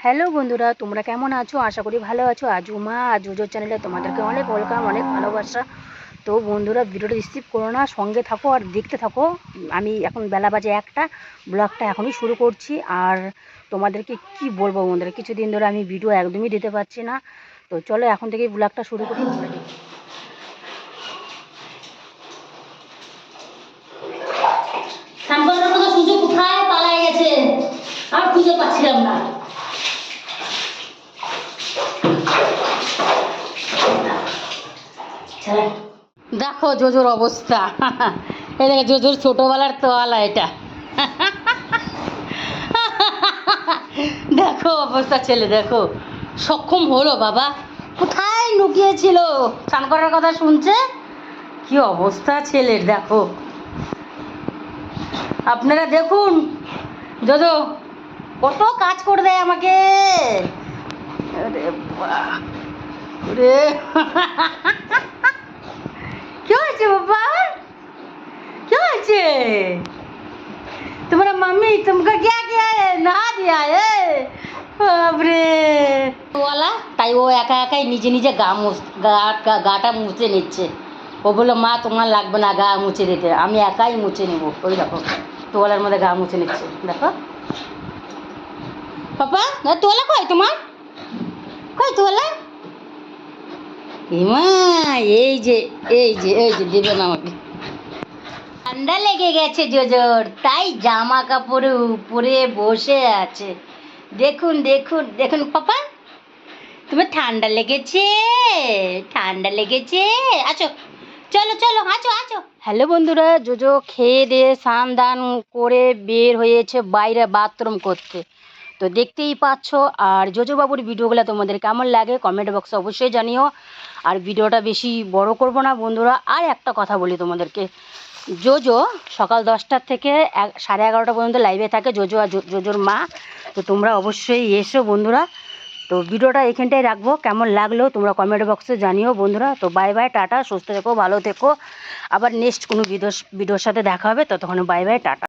Hello বন্ধুরা, তোমরা কেমন আছো? আশা করি ভালো আছো। আজুমা আজুজোর চ্যানেলে তোমাদেরকে অনেক ওয়েলকাম, অনেক ভালোবাসা। তো বন্ধুরা, ভিডিওটা রিসিভ করো না, সঙ্গে থাকো আর দেখতে থাকো। আমি এখন বেলা বাজে 1টা, ব্লগটা এখনই শুরু করছি। আর তোমাদেরকে কি বলবো বন্ধুরা, কিছুদিন ধরে আমি ভিডিও একদমই দিতে পারছি না। তো চলো এখন থেকেই ব্লগটা শুরু করি। সুযোগ কোথায় পালায় গেছে, আর খুঁজে পাচ্ছিলাম না। দেখো জোজোর অবস্থা। এই দেখো জোজোর ছোটোবেলার তোয়ালা এটা। দেখো অবস্থা, ছেলে দেখো সক্ষম হলো। বাবা কোথায় লুকিয়েছিল, স্নান করার কথা শুনছে। কি অবস্থা ছেলের দেখো, আপনারা দেখুন। জোজো কত কাজ করে দেয় আমাকে। আরে বাহ, ওরে। কি হয়েছে বাবা, কি হয়েছে? तुम्हारा मम्मी तुमको क्या किया है, नहा दिया है? বাবরে ওয়ালা। তাই ও একা একাই নিজে নিজে গাটা মুছে নিচ্ছে। ও বললো মা তোমার লাগবে না গা মুছে দিতে, আমি একাই মুছে নেবো। ওই দেখো তোয়ালার মধ্যে গা মুছে নিচ্ছে, দেখো। পাপা তোয়ালা কই তোমার, কই তোয়ালা? মা এই যে এই যে এই যে দেবেন আমাকে। ঠান্ডা লেগে গেছে জোজোর, তাই জামা কাপড় উপরে বসে আছে। দেখুন দেখুন দেখুন পাপা, তোমার ঠান্ডা লেগেছে, ঠান্ডা লেগেছে। আছো চলো চলো, আছো আছো। হ্যালো বন্ধুরা, জোজো খেয়ে দিয়ে স্নান দান করে বের হয়েছে বাইরে বাথরুম করতে। তো দেখতেই পাচ্ছ। আর জোজো বাবুর ভিডিওগুলো তোমাদের কেমন লাগে কমেন্ট বক্সে অবশ্যই জানিও। আর ভিডিওটা বেশি বড় করব না বন্ধুরা। আর একটা কথা বলি তোমাদেরকে, জোজো সকাল 10টার থেকে 11:30 পর্যন্ত লাইভে থাকে, জোজো আর জোজোর মা। তো তোমরা অবশ্যই এসো বন্ধুরা। তো ভিডিওটা এখানটাই রাখবো, কেমন লাগলো তোমরা কমেন্ট বক্সে জানিও বন্ধুরা। তো বাই বাই, টাটা, সুস্থ থেকো, ভালো থেকো। আবার নেক্সট কোনো ভিডিওর সাথে দেখা হবে, ততক্ষণ বাই বাই, টাটা।